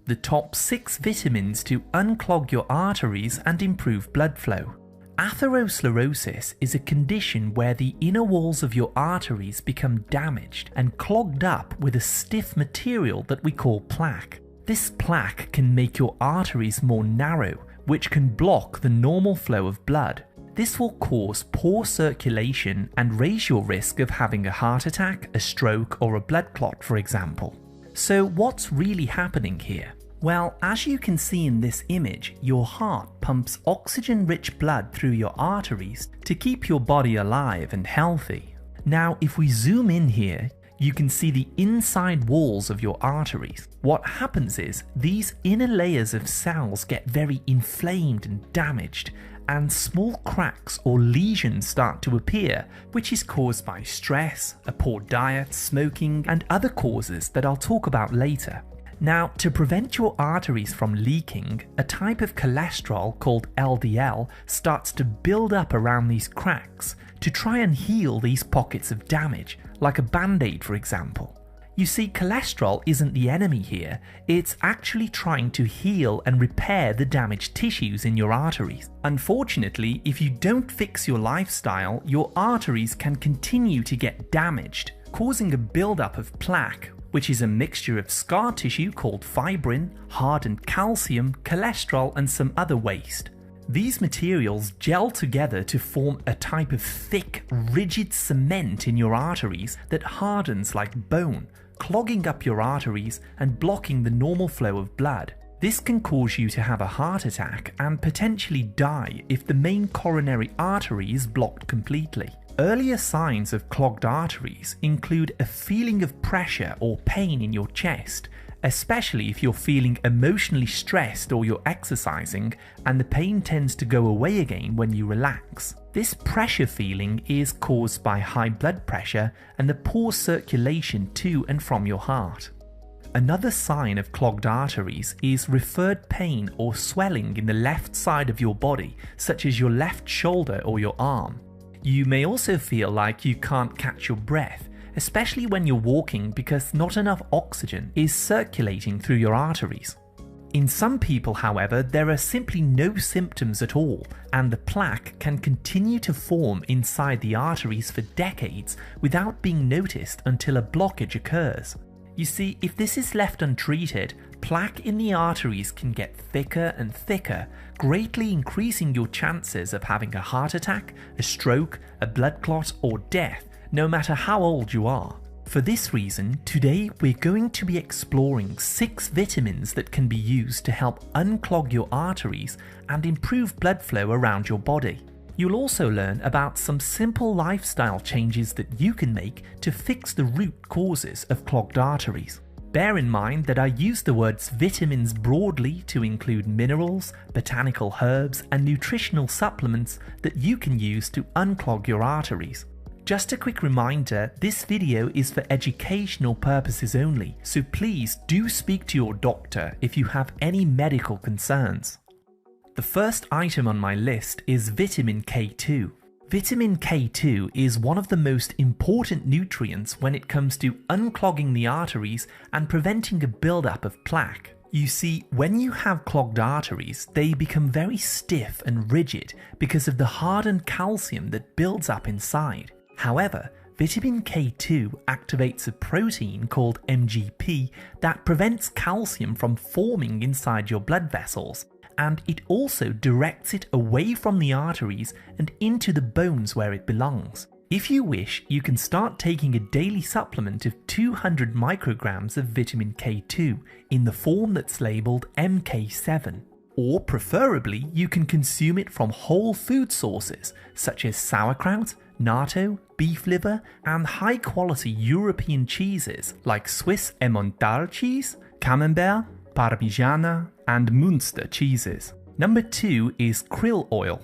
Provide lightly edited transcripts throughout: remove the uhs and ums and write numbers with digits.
the top 6 vitamins to unclog your arteries and improve blood flow. Atherosclerosis is a condition where the inner walls of your arteries become damaged and clogged up with a stiff material that we call plaque. This plaque can make your arteries more narrow, which can block the normal flow of blood. This will cause poor circulation and raise your risk of having a heart attack, a stroke, or a blood clot, for example. So what's really happening here? Well, as you can see in this image, your heart pumps oxygen-rich blood through your arteries to keep your body alive and healthy. Now, if we zoom in here, you can see the inside walls of your arteries. What happens is these inner layers of cells get very inflamed and damaged, and small cracks or lesions start to appear, which is caused by stress, a poor diet, smoking, and other causes that I'll talk about later. Now, to prevent your arteries from leaking, a type of cholesterol called LDL starts to build up around these cracks to try and heal these pockets of damage, like a band-aid, for example. You see, cholesterol isn't the enemy here, it's actually trying to heal and repair the damaged tissues in your arteries. Unfortunately, if you don't fix your lifestyle, your arteries can continue to get damaged, causing a buildup of plaque, which is a mixture of scar tissue called fibrin, hardened calcium, cholesterol, and some other waste. These materials gel together to form a type of thick, rigid cement in your arteries that hardens like bone, clogging up your arteries and blocking the normal flow of blood. This can cause you to have a heart attack and potentially die if the main coronary artery is blocked completely. Earlier signs of clogged arteries include a feeling of pressure or pain in your chest, especially if you're feeling emotionally stressed or you're exercising, and the pain tends to go away again when you relax. This pressure feeling is caused by high blood pressure and the poor circulation to and from your heart. Another sign of clogged arteries is referred pain or swelling in the left side of your body, such as your left shoulder or your arm. You may also feel like you can't catch your breath, especially when you're walking because not enough oxygen is circulating through your arteries. In some people, however, there are simply no symptoms at all, and the plaque can continue to form inside the arteries for decades without being noticed until a blockage occurs. You see, if this is left untreated, plaque in the arteries can get thicker and thicker, greatly increasing your chances of having a heart attack, a stroke, a blood clot, or death, no matter how old you are. For this reason, today we're going to be exploring 6 vitamins that can be used to help unclog your arteries and improve blood flow around your body. You'll also learn about some simple lifestyle changes that you can make to fix the root causes of clogged arteries. Bear in mind that I use the words vitamins broadly to include minerals, botanical herbs, and nutritional supplements that you can use to unclog your arteries. Just a quick reminder, this video is for educational purposes only, so please do speak to your doctor if you have any medical concerns. The first item on my list is vitamin K2. Vitamin K2 is one of the most important nutrients when it comes to unclogging the arteries and preventing a buildup of plaque. You see, when you have clogged arteries, they become very stiff and rigid because of the hardened calcium that builds up inside. However, vitamin K2 activates a protein called MGP that prevents calcium from forming inside your blood vessels, and it also directs it away from the arteries and into the bones where it belongs. If you wish, you can start taking a daily supplement of 200 micrograms of vitamin K2 in the form that's labeled MK7. Or preferably, you can consume it from whole food sources such as sauerkraut, natto, beef liver, and high-quality European cheeses like Swiss Emmental cheese, Camembert, Parmigiana, and Munster cheeses. Number 2 is krill oil.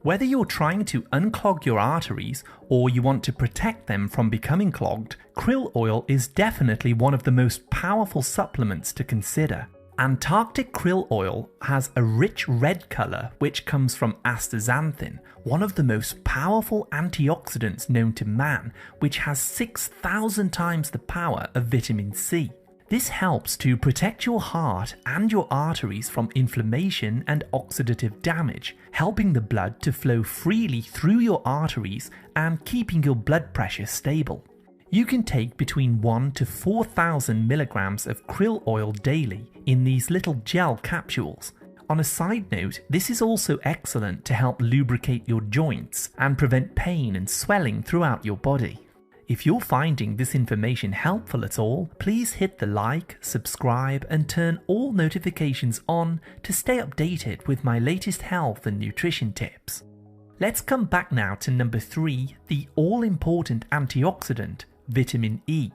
Whether you're trying to unclog your arteries or you want to protect them from becoming clogged, krill oil is definitely one of the most powerful supplements to consider. Antarctic krill oil has a rich red color which comes from astaxanthin, one of the most powerful antioxidants known to man, which has 6,000 times the power of vitamin C. This helps to protect your heart and your arteries from inflammation and oxidative damage, helping the blood to flow freely through your arteries and keeping your blood pressure stable. You can take between 1 to 4,000 milligrams of krill oil daily in these little gel capsules. On a side note, this is also excellent to help lubricate your joints and prevent pain and swelling throughout your body. If you're finding this information helpful at all, please hit the like, subscribe, and turn all notifications on to stay updated with my latest health and nutrition tips. Let's come back now to number 3, the all-important antioxidant, vitamin E.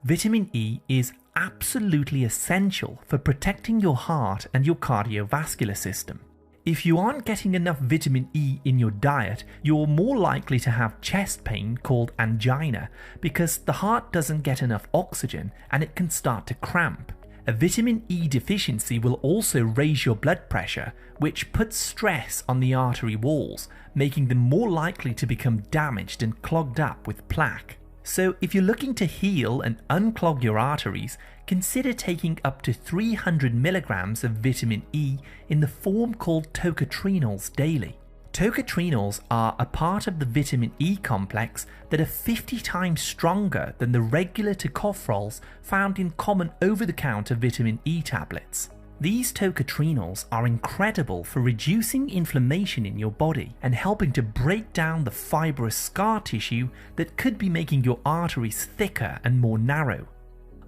Vitamin E is absolutely essential for protecting your heart and your cardiovascular system. If you aren't getting enough vitamin E in your diet, you're more likely to have chest pain called angina because the heart doesn't get enough oxygen and it can start to cramp. A vitamin E deficiency will also raise your blood pressure, which puts stress on the artery walls, making them more likely to become damaged and clogged up with plaque. So if you're looking to heal and unclog your arteries, consider taking up to 300 milligrams of vitamin E in the form called tocotrienols daily. Tocotrienols are a part of the vitamin E complex that are 50 times stronger than the regular tocopherols found in common over-the-counter vitamin E tablets. These tocotrienols are incredible for reducing inflammation in your body and helping to break down the fibrous scar tissue that could be making your arteries thicker and more narrow.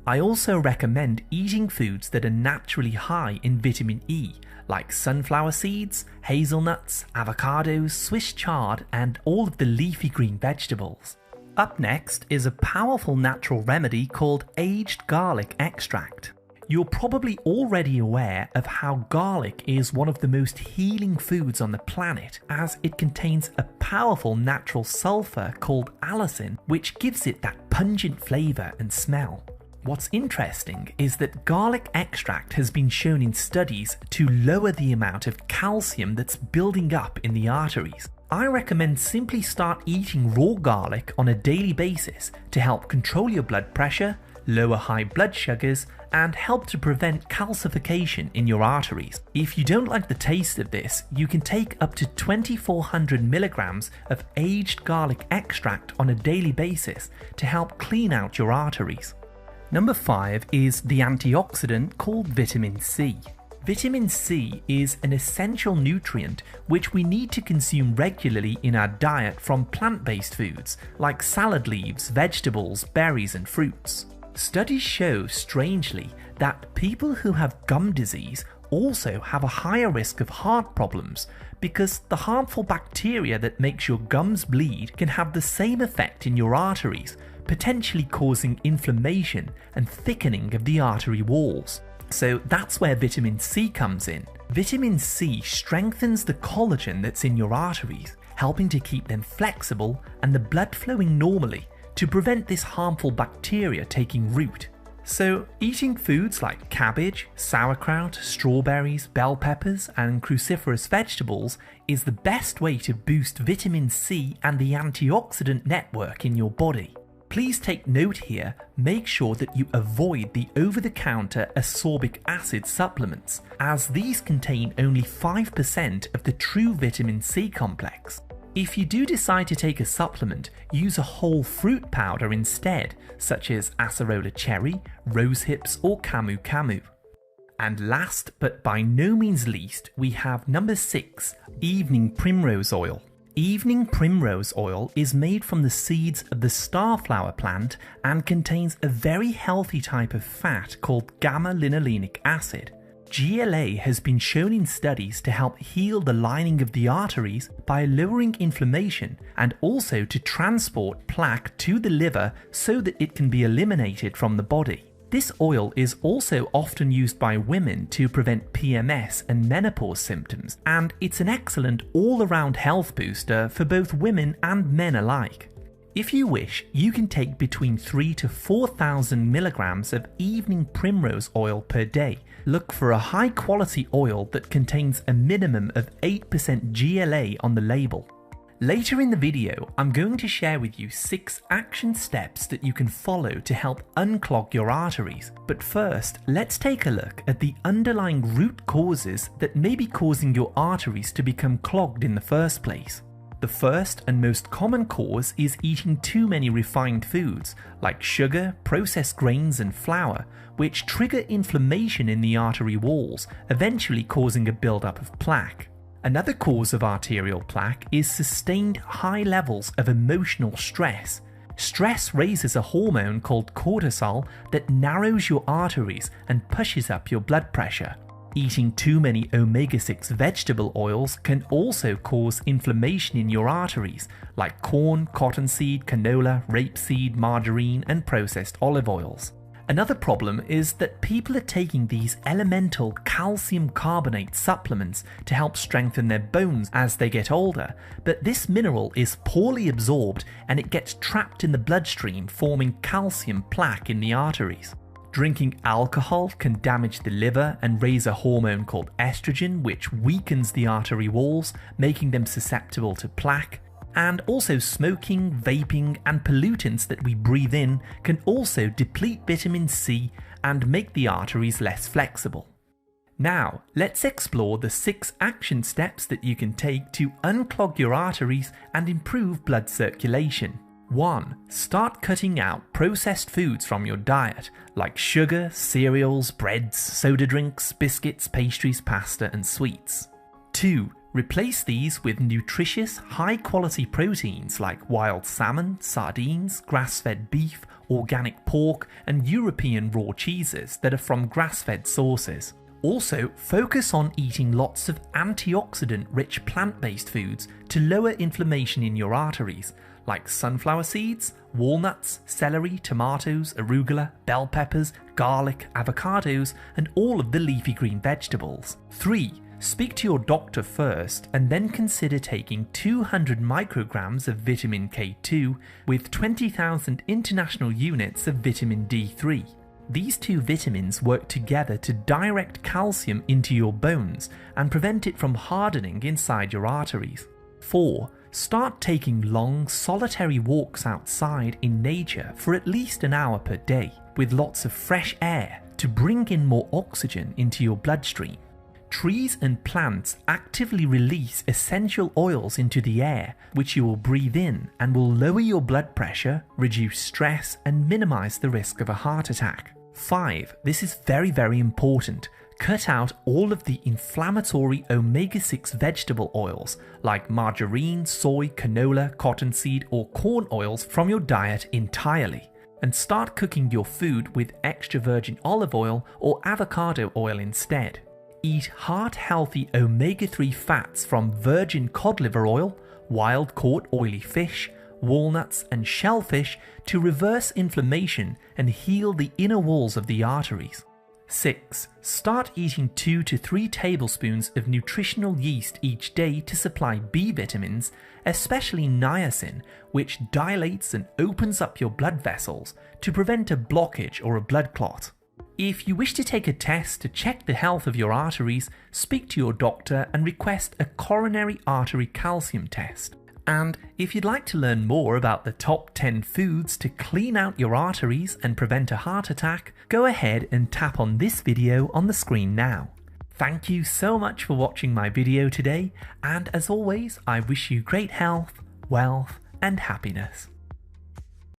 I also recommend eating foods that are naturally high in vitamin E, like sunflower seeds, hazelnuts, avocados, Swiss chard, and all of the leafy green vegetables. Up next is a powerful natural remedy called aged garlic extract. You're probably already aware of how garlic is one of the most healing foods on the planet, as it contains a powerful natural sulfur called allicin, which gives it that pungent flavor and smell. What's interesting is that garlic extract has been shown in studies to lower the amount of calcium that's building up in the arteries. I recommend simply start eating raw garlic on a daily basis to help control your blood pressure, lower high blood sugars, and help to prevent calcification in your arteries. If you don't like the taste of this, you can take up to 2,400 milligrams of aged garlic extract on a daily basis to help clean out your arteries. Number 5 is the antioxidant called vitamin C. Vitamin C is an essential nutrient which we need to consume regularly in our diet from plant-based foods like salad leaves, vegetables, berries, and fruits. Studies show, strangely, that people who have gum disease also have a higher risk of heart problems because the harmful bacteria that makes your gums bleed can have the same effect in your arteries, potentially causing inflammation and thickening of the artery walls. So that's where vitamin C comes in. Vitamin C strengthens the collagen that's in your arteries, helping to keep them flexible and the blood flowing normally to prevent this harmful bacteria taking root. So eating foods like cabbage, sauerkraut, strawberries, bell peppers, and cruciferous vegetables is the best way to boost vitamin C and the antioxidant network in your body. Please take note here, make sure that you avoid the over-the-counter ascorbic acid supplements, as these contain only 5% of the true vitamin C complex. If you do decide to take a supplement, use a whole fruit powder instead, such as acerola cherry, rose hips, or camu camu. And last but by no means least, we have number 6, evening primrose oil. Evening primrose oil is made from the seeds of the starflower plant and contains a very healthy type of fat called gamma-linolenic acid. GLA has been shown in studies to help heal the lining of the arteries by lowering inflammation and also to transport plaque to the liver so that it can be eliminated from the body. This oil is also often used by women to prevent PMS and menopause symptoms, and it's an excellent all-around health booster for both women and men alike. If you wish, you can take between 3,000 to 4,000 milligrams of evening primrose oil per day. Look for a high-quality oil that contains a minimum of 8% GLA on the label. Later in the video, I'm going to share with you 6 action steps that you can follow to help unclog your arteries. But first, let's take a look at the underlying root causes that may be causing your arteries to become clogged in the first place. The first and most common cause is eating too many refined foods like sugar, processed grains and flour, which trigger inflammation in the artery walls, eventually causing a buildup of plaque. Another cause of arterial plaque is sustained high levels of emotional stress. Stress raises a hormone called cortisol that narrows your arteries and pushes up your blood pressure. Eating too many omega-6 vegetable oils can also cause inflammation in your arteries, like corn, cottonseed, canola, rapeseed, margarine, and processed olive oils. Another problem is that people are taking these elemental calcium carbonate supplements to help strengthen their bones as they get older, but this mineral is poorly absorbed and it gets trapped in the bloodstream, forming calcium plaque in the arteries. Drinking alcohol can damage the liver and raise a hormone called estrogen, which weakens the artery walls, making them susceptible to plaque. And also smoking, vaping, and pollutants that we breathe in can also deplete vitamin C and make the arteries less flexible. Now, let's explore the 6 action steps that you can take to unclog your arteries and improve blood circulation. 1. Start cutting out processed foods from your diet, like sugar, cereals, breads, soda drinks, biscuits, pastries, pasta, and sweets. 2. Replace these with nutritious, high-quality proteins like wild salmon, sardines, grass-fed beef, organic pork, and European raw cheeses that are from grass-fed sources. Also, focus on eating lots of antioxidant-rich plant-based foods to lower inflammation in your arteries, like sunflower seeds, walnuts, celery, tomatoes, arugula, bell peppers, garlic, avocados, and all of the leafy green vegetables. 3. Speak to your doctor first and then consider taking 200 micrograms of vitamin K2 with 20,000 international units of vitamin D3. These 2 vitamins work together to direct calcium into your bones and prevent it from hardening inside your arteries. 4. Start taking long, solitary walks outside in nature for at least an hour per day with lots of fresh air to bring in more oxygen into your bloodstream. Trees and plants actively release essential oils into the air, which you will breathe in and will lower your blood pressure, reduce stress, and minimize the risk of a heart attack. 5. This is very important. Cut out all of the inflammatory omega-6 vegetable oils like margarine, soy, canola, cottonseed, or corn oils from your diet entirely. And start cooking your food with extra virgin olive oil or avocado oil instead. Eat heart-healthy omega-3 fats from virgin cod liver oil, wild-caught oily fish, walnuts, and shellfish to reverse inflammation and heal the inner walls of the arteries. 6. Start eating 2 to 3 tablespoons of nutritional yeast each day to supply B vitamins, especially niacin, which dilates and opens up your blood vessels to prevent a blockage or a blood clot. If you wish to take a test to check the health of your arteries, speak to your doctor and request a coronary artery calcium test. And if you'd like to learn more about the top 10 foods to clean out your arteries and prevent a heart attack, go ahead and tap on this video on the screen now. Thank you so much for watching my video today, and as always, I wish you great health, wealth, and happiness.